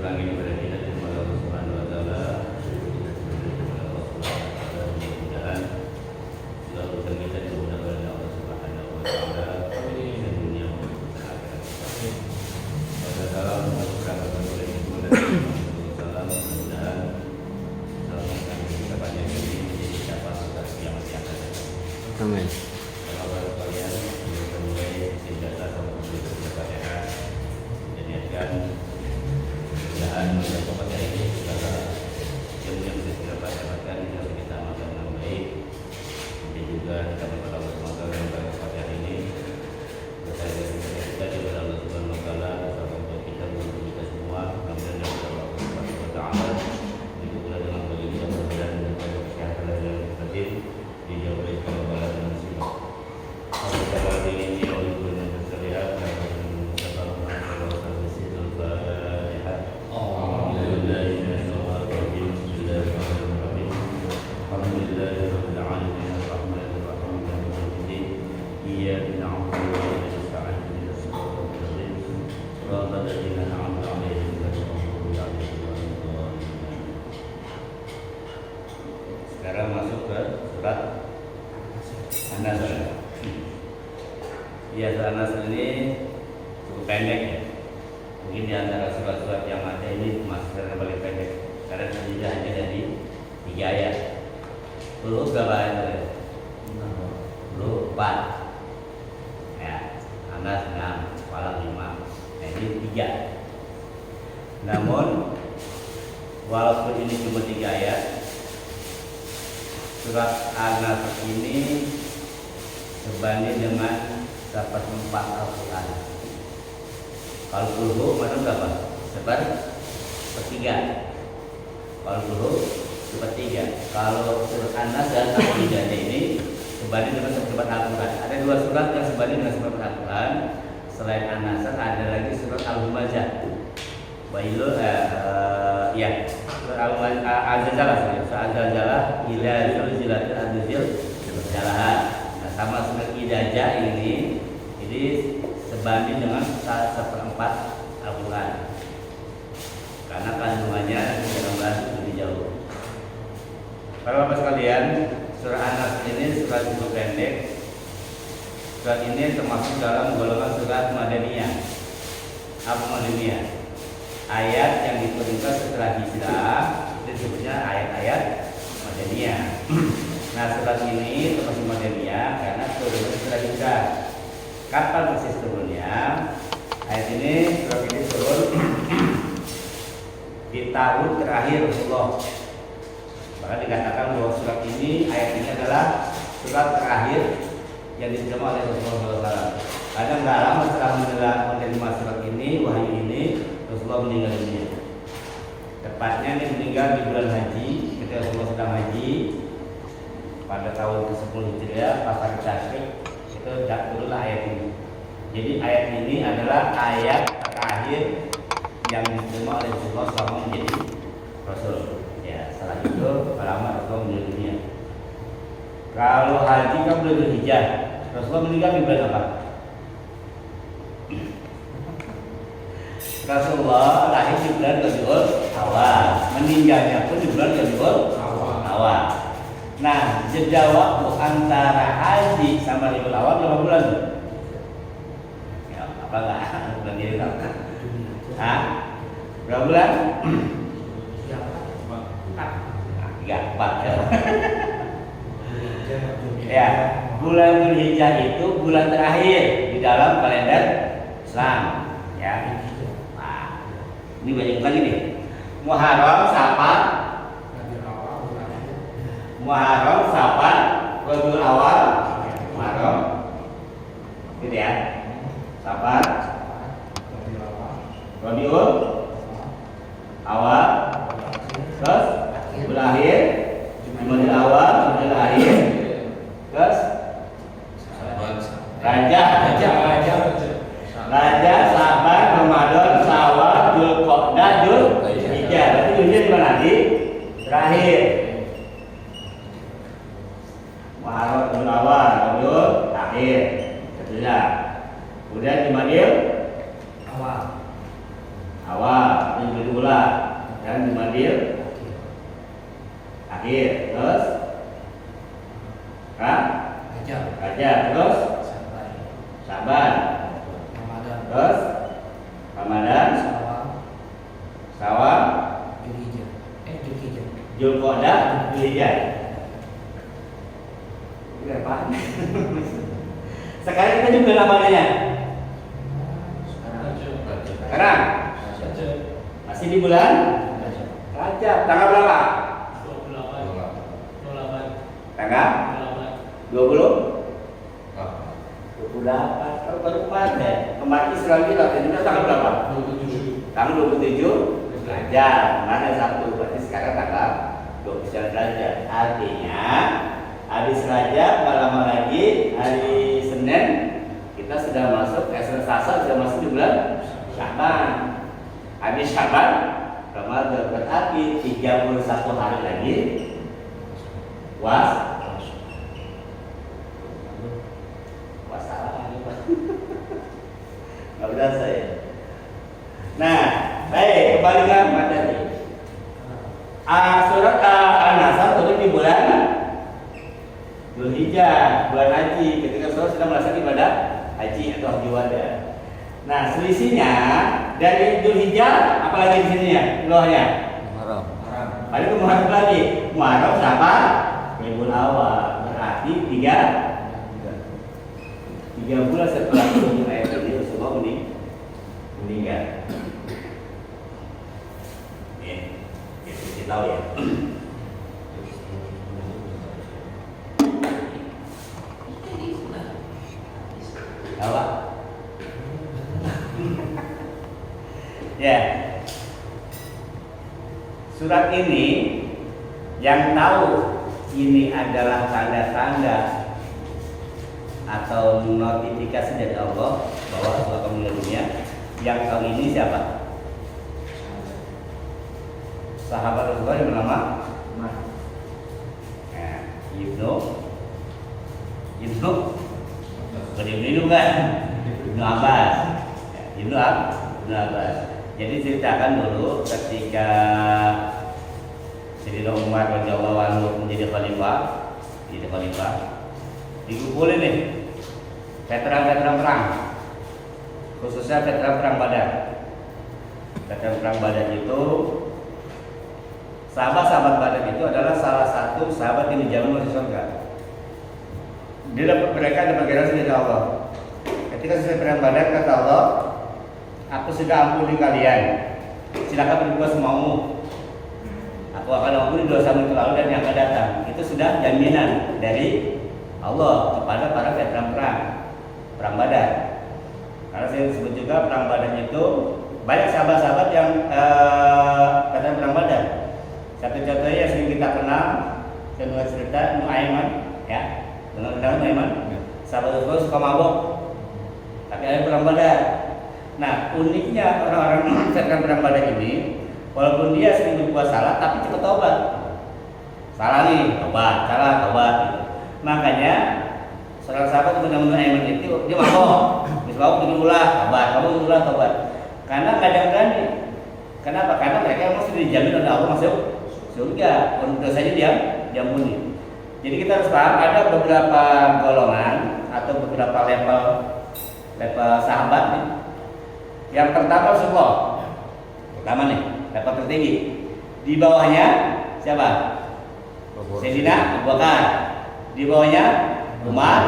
ulangi kepada kita dari Allah Subhanahu wa taala. Mudah-mudahan segala urusan kita dimudahkan oleh Allah Subhanahu wa taala di dunia maupun di akhirat. Wassalamu warahmatullahi wabarakatuh. Mudah-mudahan salam kita banyak ini menjadi syafaat pada kiamat yang akan datang. Amin. Kalau kalian sudah mulai senjata sama begitu berfatihah dan niatkan mudah-mudahan mendapat ini segala ilmu yang bisa kita dapatkan bisa kita amalkan dengan baik dan juga kita berdoa semoga dengan berfatihah ini berkaitan dengan kita kepada Allah Subhanahu wa taala bersama untuk kita untuk kita semua mudah-mudahan dari Allah Subhanahu wa taala itu pula dengan bagi kita mudah-mudahan dan kesehatan dan batin dijauhi dari bala dan musibah. Kalau ini oleh yang terlihat sekarang masuk ke surat An-Nasr. Ya, surat An-Nasr ini cukup pendek ya. Mungkin di antara surat-surat yang ada ini masih yang paling pendek karena terdiri hanya dari 3 ayat. Huruf berapa ayat? 4. Ya, An-Nas 6, Falaq 5. Nah, ini 3. Namun walaupun ini cuma 3 ayat, surat An-Nasr ini sebanding dengan 4 Al-Quran. Kalau Qul mana berapa? 1/3. Kalau Qul 1/3. Kalau surat An-Nasr atau Al-Quran ini sebanding dengan 1/4 Al-Quran. Ada 2 surat yang sebanding dengan 1/4 Al-Quran. Selain An-Nasr ada lagi surat Al-Humazah. Wailul ya, surat Al-Zalzalah, surat Al-Zalzalah ila zulzilatil ardu zilzalaha. Nah, sama surat Idza ini sebanding dengan 1/4 Al-Quran karena kandungannya dalam bahasa lebih jauh. Para bapak sekalian, surah An-Nasr ini surat cukup pendek. Surat ini termasuk dalam golongan surat Madaniyah. Apa Madaniyah? Ayat yang diturunkan setelah hijrah itu disebutnya ayat-ayat Madaniyah. Nah, surat ini termasuk Madaniyah karena turunnya setelah hijrah. Kapan persis turunnya? Ayat ini, surat ini turun di tahun terakhir Rasulullah. Maka dikatakan bahwa surat ini, ayat ini adalah surat terakhir yang diterima oleh Rasulullah SAW. Karena nggak lama setelah menerima surat ini, wahyu ini, Rasulullah meninggal dunia. Tepatnya ini meninggal di bulan haji, ketika Rasulullah sedang haji pada tahun ke-10 Hijriah, pas hari Tasyrik. Itu turunlah ayat ini. Jadi ayat ini adalah ayat terakhir yang diterima oleh Rasulullah selama menjadi Rasul. Ya, setelah itu lama Rasulullah meninggal dunia. Kalau haji kan bulan Dzulhijjah, Rasulullah meninggal di bulan apa? Rasulullah lahir di bulan Rabiul Awal, meninggalnya pun di bulan Rabiul Awal. Nah, jeda waktu antara haji sama Rabiul Awal berapa bulan? Ya, apa enggak? Bulan ini kan? Hah? Berapa bulan? 4 ya. Ya, bulan Dzulhijjah itu bulan terakhir di dalam kalender Islam. Ya. Nah, ini banyak lagi nih. Muharram, Safar, Rabiul Awal, Muharram, gitu ya. Safar, Rabiul Awal, terus berakhir Jumadil Awal, Jumadil Akhir, terus Raja, Sabar, Ramadan, Syawal, Dzulqa'dah, Dzulhijjah. Berarti Dzulhijjah di mana? Di terakhir. Muharram, Rabiul Awal, Rabiul Akhir. Kemudian Jumadil Awal, dibeli ulang dan Jumadil akhir, terus Rajab, terus Syaban, terus Ramadan, Syawal, Zulqa'dah, Dzulhijjah. Ini apaan? Sekarang kita juga namanya. Sekarang masih di bulan Rajab. Tanggal berapa? 28. Tanggal 28. Kalau baru kemarin, kemarin Israel kita tanggal berapa? 27. Tanggal 27 Rajab. Mana satu? Berarti sekarang tanggal 29 Rajab. Artinya habis Rajab nggak lama lagi hari Senin kita sudah masuk, Selasa sudah masuk di bulan Syaban. Habis Syaban Ramadan, berarti 31 hari lagi puasa nggak berasa ya. Nah, baik, kembali ke materi. Surat An-Nasr turun di bulan Dzulhijjah, bulan haji, ketika saudara sedang melaksanakan ibadah haji atau haji wada. Nah, selisihnya dari Dzulhijjah, apalagi di sini ya, loh-nya? Muharram. Ada ke Muharram lagi. Muharram Syaban, Rabiul Awal, berarti 3 bulan setelah turun ayat ini Rasulullah meninggal. Kita tahu ya. Apa? Ya. Surat ini yang tahu ini adalah tanda-tanda atau notifikasi dari Allah bahwa Allah akan meninggal dunia. Yang tahu ini siapa? Sahabat Rasulullah yang bernama Ibnu kan? Ibnu Abbas. Ibnu Abbas. Jadi ceritakan dulu ketika Sayyidina Umar radhiyallahu anhu menjadi khalifah, dikumpulin nih veteran perang, khususnya veteran perang Badar. Veteran perang Badar itu, sahabat Badar itu adalah salah satu sahabat yang dijamin masuk surga. Mereka dapat garansi dari Allah. Ketika selesai perang Badar, kata Allah, aku sudah ampuni kalian, silakan berbuat semaumu. Aku akan ampuni dosamu itu lalu dan yang akan datang. Itu sudah jaminan dari Allah kepada para veteran perang Badar. Karena saya sebut juga perang Badar itu banyak sahabat-sahabat yang veteran perang Badar. Satu contohnya yang sering kita kenal, saya dengar cerita Nuaiman, ya, dengar Nuaiman, sahabat Rasulullah suka mabok, tapi ada perang Badar. Nah, uniknya orang-orang veteran perang Badar ini, walaupun dia sering berbuat salah, tapi cepat tobat. Salah nih, tobat, gitu. Makanya seorang sahabat itu namanya Aiman itu dia mabok, misalnya kamu ulah tobat. Karena nggak ada yang berani. Kenapa? Karena mereka memang sudah dijamin oleh Allah masuk surga. Untuk saja dia diampuni. Jadi kita harus paham ada beberapa golongan atau beberapa level sahabat nih. Yang pertama Rasulullah, pertama nih level tertinggi. Di bawahnya siapa? Sayyidina Abu Bakar. Di bawahnya Umar,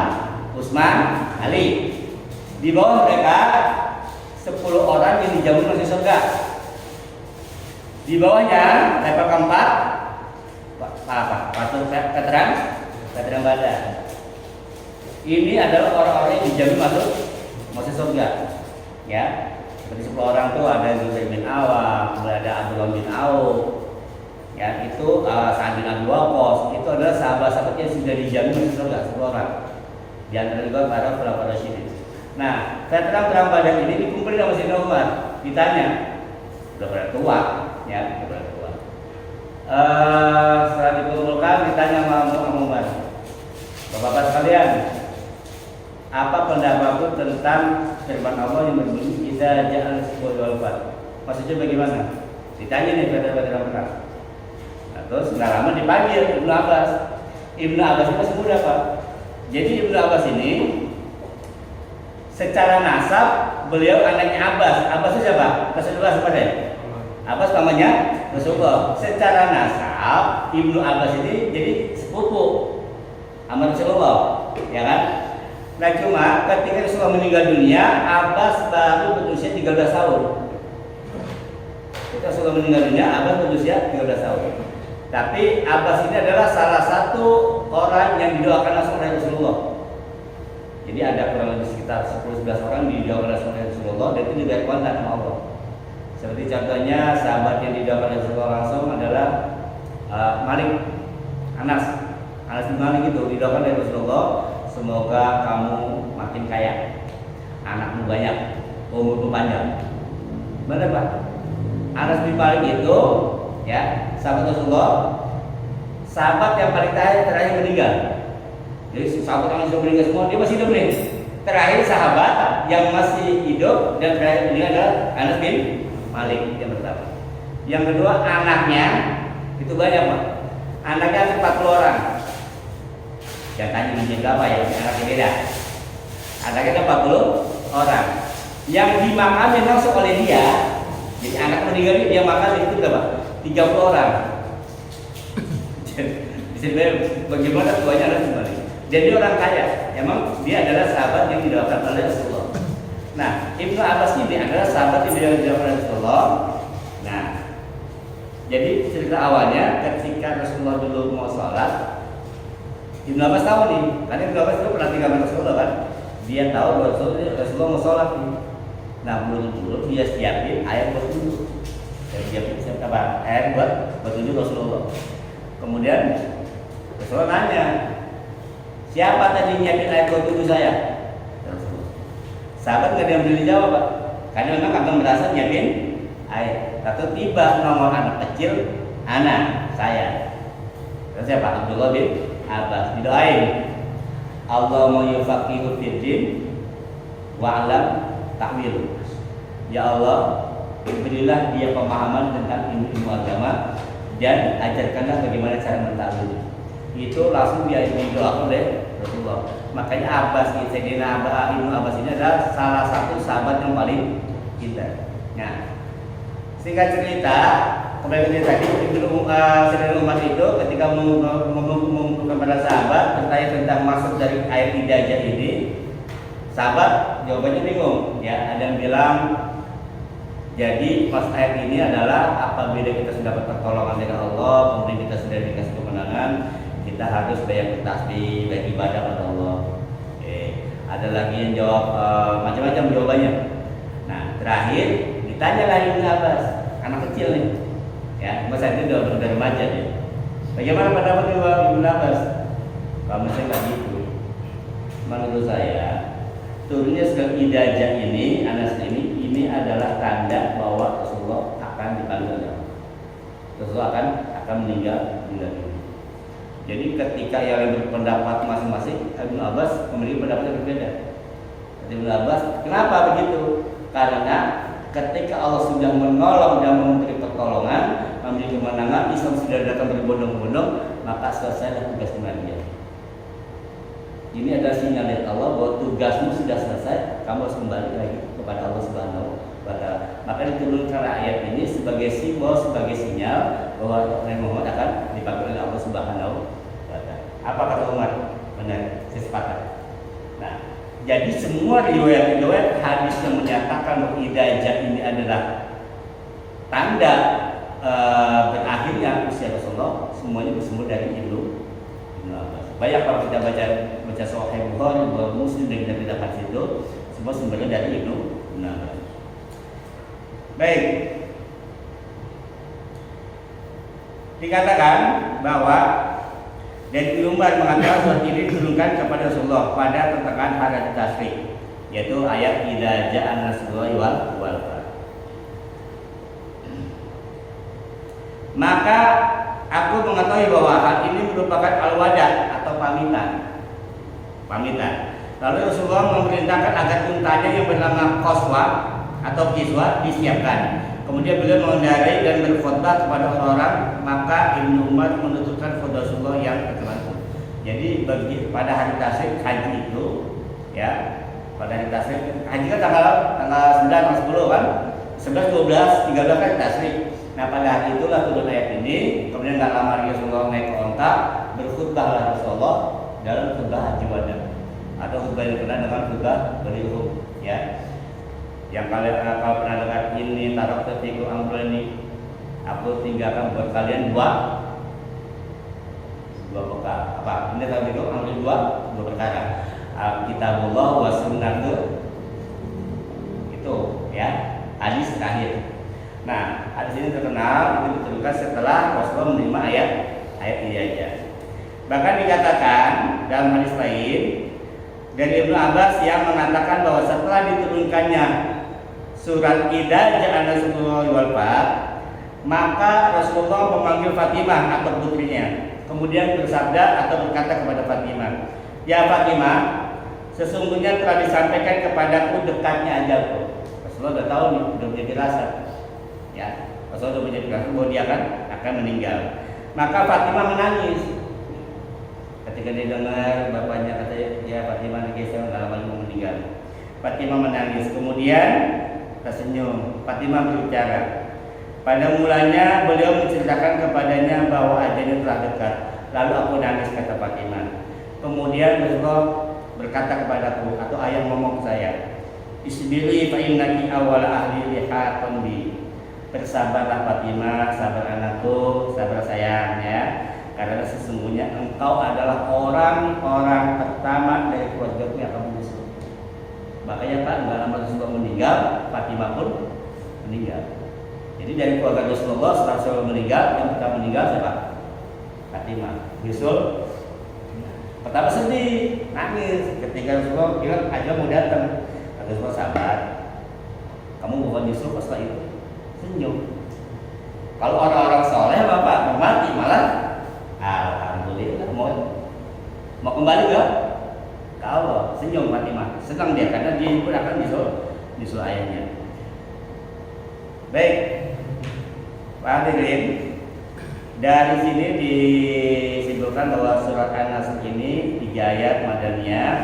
Utsman, Ali. Di bawah mereka 10 orang yang dijamin masuk surga. Di bawahnya level keempat Patung veteran Badar. Ini adalah orang-orang yang dijamin masuk surga. Ya, seperti 10 orang tuh ada Zubair bin Awam, ada Abdullah bin Auf. Ya, itu Sa'ad bin Abi Waqqas. Itu adalah sahabat-sahabat yang sudah dijamin masuk surga 10 orang. Di antara juga para khulafaur rasyidin. Nah, veteran perang Badar ini dikumpulin sama Sayyidina Umar. Ditanya, udah pada tua, ya, udah pada tua. Setelah dikumpulkan, ditanya sama Umar, Bapak-bapak sekalian, apa pendapatku tentang firman Allah yang berbunyi idza ja'al wal wafat? Maksudnya bagaimana? Ditanya nih pada perang. Nah, terus nggak lama dipanggil Ibnu Abbas. Ibnu Abbas itu masih muda Pak. Jadi Ibnu Abbas ini secara nasab beliau anaknya Abbas. Abbas itu siapa? Rasulullah sebenarnya. Abbas namanya Rasulullah. Secara nasab Ibnu Abbas ini jadi sepupu sama Rasulullah, ya kan? Nah cuma ketika Rasulullah meninggal dunia, Abbas baru berusia 13 tahun. Ketika Rasulullah meninggal dunia, Abbas berusia 13 tahun. Tapi Abbas ini adalah salah satu orang yang didoakan langsung oleh Rasulullah. Jadi ada kurang lebih sekitar 10-11 orang didoakan langsung oleh Rasulullah, dan itu juga kontak sama Allah. Seperti contohnya sahabat yang didoakan oleh Rasulullah langsung adalah Malik, Anas bin Malik itu didoakan oleh Rasulullah, semoga kamu makin kaya, anakmu banyak, umurmu panjang. Benar Pak? Anas bin Malik itu ya sahabat Rasulullah, sahabat yang paling terakhir meninggal. Jadi sahabat yang sudah meninggal semua, dia masih hidup nih. Terakhir sahabat yang masih hidup dan terakhir meninggal adalah Anas bin Malik yang pertama. Yang kedua anaknya itu banyak Pak. Anaknya 40 orang. Yang tanya menjadi apa ya? Anaknya beda. Anaknya 40 orang. Yang dimakami langsung oleh dia. Jadi anak meninggal dia makan itu berapa? 30 orang. Bisa bagaimana tuanya adalah kembali. Jadi orang kaya. Emang dia adalah sahabat yang didoakan oleh Rasulullah. Nah, Ibnu Abbas ini adalah sahabat yang didoakan oleh Rasulullah. Nah, jadi cerita awalnya ketika Rasulullah dulu mau sholat, Ibnu Abbas tahu nih, karena Ibnu Abbas itu pernah tinggal dengan Rasulullah kan. Dia tahu bahwa Rasulullah mau sholat nih. Nah, buru-buru dia siapin air buat wudhu. Dan siapin apa? Air buat wudhu Rasulullah. Kemudian Rasulullah nanya, siapa tadi nyiapin air buat wudhu saya? Rasulullah. Sahabat nggak ada yang berani jawab Pak, karena memang kagak merasa nyiapin air. Lalu tiba nomor anak kecil, anak saya. Terus siapa? Abdullah bin Abbas. Didoain, Allahumma yufaqihu fiddin wa alam ta'wil. Ya Allah, berilah dia pemahaman tentang ilmu agama dan ajarkanlah bagaimana cara mentakwil. Itu langsung dia didoakan oleh Rasulullah. Makanya Abbas ini, Sayyidina Ibnu Abbas ini adalah salah satu sahabat yang paling pintar. Nah, singkat cerita, kembali tadi Sayyidina Umar itu ketika mengumpulkan para sahabat bertanya tentang maksud dari air idajah ini, sahabat jawabannya bingung. Ya, ada yang bilang jadi maksud ayat ini adalah apabila kita sudah dapat pertolongan dari Allah, kemudian kita sudah dikasih kemenangan, kita harus banyak bertasbih, banyak ibadah pada Allah. Ada lagi yang jawab macam-macam jawabannya. Nah, terakhir ditanya lagi Ibnu Abbas, anak kecil nih. Ya, masa itu udah remaja dia. Bagaimana pendapat Ibnu Abbas? Kamu saya nggak gitu. Menurut saya, turunnya surat idajah ini, Anas ini adalah tanda bahwa Rasulullah akan dipanggil. Rasulullah akan meninggal dunia. Jadi ketika yang berpendapat masing-masing, Ibnu Abbas memiliki pendapat yang berbeda. Ibnu Abbas, kenapa begitu? Karena ketika Allah sudah menolong dan memberi pertolongan, memberi kemenangan, Islam sudah datang berbondong-bondong, maka selesailah tugas dia. Ini adalah sinyal dari Allah bahwa tugasmu sudah selesai, kamu harus kembali lagi kepada Allah Subhanahu wa Ta'ala. Maka diturunkan ayat ini sebagai simbol, sebagai sinyal bahwa Nabi Muhammad akan dipanggil oleh Allah Subhanahu wa Ta'ala. Apa kata Umar? Benar, saya sepakat. Nah, jadi semua riwayat hadis yang menyatakan bahwa idajah ini adalah tanda berakhirnya usia Rasulullah, semuanya bersumber dari Ibnu Abbas. Banyak kalau kita baca Sahih Bukhari, Muslim dan kita hadis itu semua sumbernya dari Ibnu Abbas. Baik, dikatakan bahwa dari Umar mengatakan surat ini diturunkan kepada Rasulullah pada pertengahan hari Tasyrik, yaitu ayat idza ja'a nasrullahi wal fath. Maka aku mengetahui bahwa hal ini merupakan al-wada atau pamitan. Lalu Rasulullah memerintahkan agar untanya yang bernama Qaswa atau Kiswa disiapkan. Kemudian beliau mengendarai dan berkhutbah kepada orang, maka Ibnu Umar menutupkan khutbah Rasulullah yang tertentu. Jadi pada hari tasyrik haji itu, ya, pada hari tasyrik haji kan tanggal 9 tanggal 10 kan, 11, 12, 13 kan tasyrik. Nah pada hari itulah turun ayat ini. Kemudian nggak lama lagi Rasulullah naik ke onta, berkhutbahlah Rasulullah dalam khutbah haji wada atau khutbah yang pernah dengan khutbah berihum, ya. Yang kalian kalau pernah dengar ini taruh ketiku amrani, aku tinggalkan buat kalian dua perkara. Apa? Ini taruh ketiku amrani dua perkara. Kitabullah wa sunnatu, itu ya hadis terakhir. Nah hadis ini terkenal, itu dituliskan setelah Rasulullah menerima ayat ini aja. Bahkan dikatakan dalam hadis lain dari Ibnu Abbas yang mengatakan bahwa setelah diturunkannya surat Idza Ja'a Nasrullahi wal Fath, maka Rasulullah memanggil Fatimah atau putrinya, kemudian bersabda atau berkata kepada Fatimah, "Ya Fatimah, sesungguhnya telah disampaikan kepadaku dekatnya ajalku." Rasulullah sudah tahu nih, sudah punya firasat, ya. Rasulullah sudah punya firasat bahwa dia akan meninggal. Maka Fatimah menangis ketika dia dengar bapaknya kata, "Ya Fatimah, saya nggak lama lagi mau meninggal." Fatimah menangis, kemudian tersenyum. Fatimah berbicara. Pada mulanya beliau menceritakan kepadanya bahwa ajalnya telah dekat. Lalu aku nangis, kata Fatimah. Kemudian Rasulullah berkata kepadaku, atau ayah ngomong ke saya, "Isbiri fa innaki awal ahli lihatun bi." Bersabarlah Fatimah, sabar anakku, sabar sayang ya. Karena sesungguhnya engkau adalah orang-orang pertama dari keluargaku yang akan menyusul. Makanya Pak, nggak lama Rasulullah meninggal, Fatimah pun meninggal. Jadi dari keluarga Rasulullah setelah Rasulullah meninggal, yang pertama meninggal siapa? Fatimah. Nyusul. Pertama sedih, nangis. Ketika Rasulullah bilang, "Ajal mau datang," kata Rasulullah, "Sabar. Kamu bukan nyusul pas itu." Senyum. Kalau orang-orang soleh Bapak mati malah alhamdulillah mau kembali ke Allah, senyum Fatimah, senang dia karena dia pun akan nyusul ayahnya. Baik, Pak Hadirin, dari sini disimpulkan bahwa surat An-Nasr ini 3 ayat Madaniyah,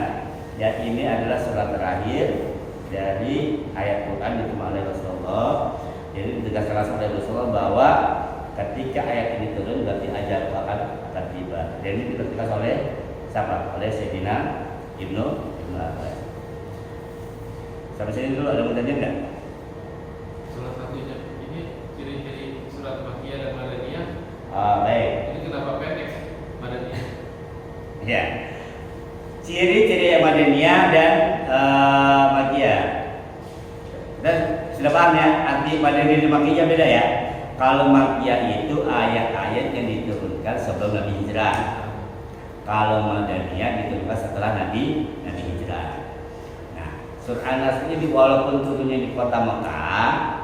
dan ini adalah surat terakhir dari ayat Quran diturunkan oleh Rasulullah. Jadi ditegaskan oleh Rasulullah bahwa ketika ayat ini turun berarti ajal akan tiba. Dan ini ditegaskan oleh siapa? Oleh Sayyidina Ibnu Abbas. Sampai sini dulu, ada mau tanya enggak? Salah satunya ini ciri-ciri surat Makkiyah dan Madaniyah. Baik. Ini kenapa pendek Madaniyah? Ya. Ciri-ciri Madaniyah dan Makkiyah. Dan sudah paham ya, arti Madaniyah dan Makkiyah beda ya. Kalau Makkiyah itu ayat-ayat yang diturunkan sebelum Nabi hijrah. Kalau Madaniyah diturunkan setelah Nabi hijrah. Nah, surah An-Nasr ini walaupun turunnya di kota Mekah,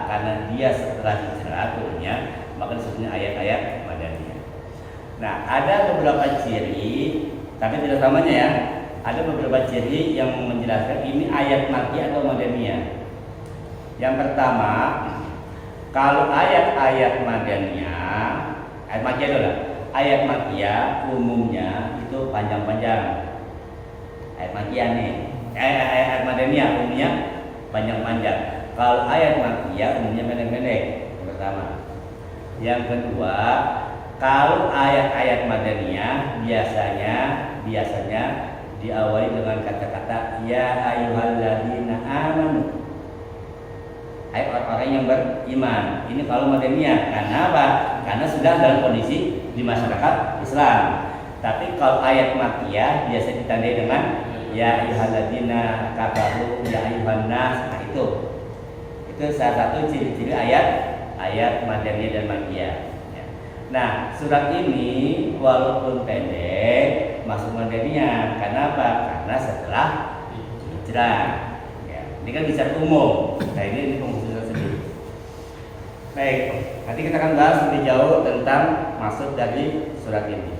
karena dia setelah hijrah turunnya, maka disebutnya ayat-ayat Madaniyah. Nah, ada beberapa ciri, tapi tidak selamanya ya. Ada beberapa ciri yang menjelaskan ini ayat Makkiyah atau Madaniyah. Yang pertama, kalau ayat-ayat Madaniyah, ayat Makkiyah adalah ayat Makkiyah umumnya itu panjang-panjang. Ayat Makkiyah nih, ayat Madaniyah umumnya panjang-panjang. Kalau ayat Makkiyah umumnya pendek-pendek. Yang pertama. Yang kedua, kalau ayat-ayat Madaniyah biasanya diawali dengan kata-kata ya ayyuhalladzina amanu. Hai orang-orang yang beriman. Ini kalau Madaniyah. Karena apa? Karena sudah dalam kondisi di masyarakat Islam. Tapi kalau ayat Makkiyah biasa ditandai dengan ya ayyuhalladzina kafaru ya ayyuhan nas. Nah itu salah satu ciri-ciri ayat Madaniyah dan Makkiyah. Nah, surat ini walaupun pendek masuk Madaniyah. Karena apa? Karena setelah hijrah. Ya, ini kan bicara umum. Nah, ini pengkhususan sendiri. Baik, nanti kita akan bahas lebih jauh tentang maksud dari surat ini.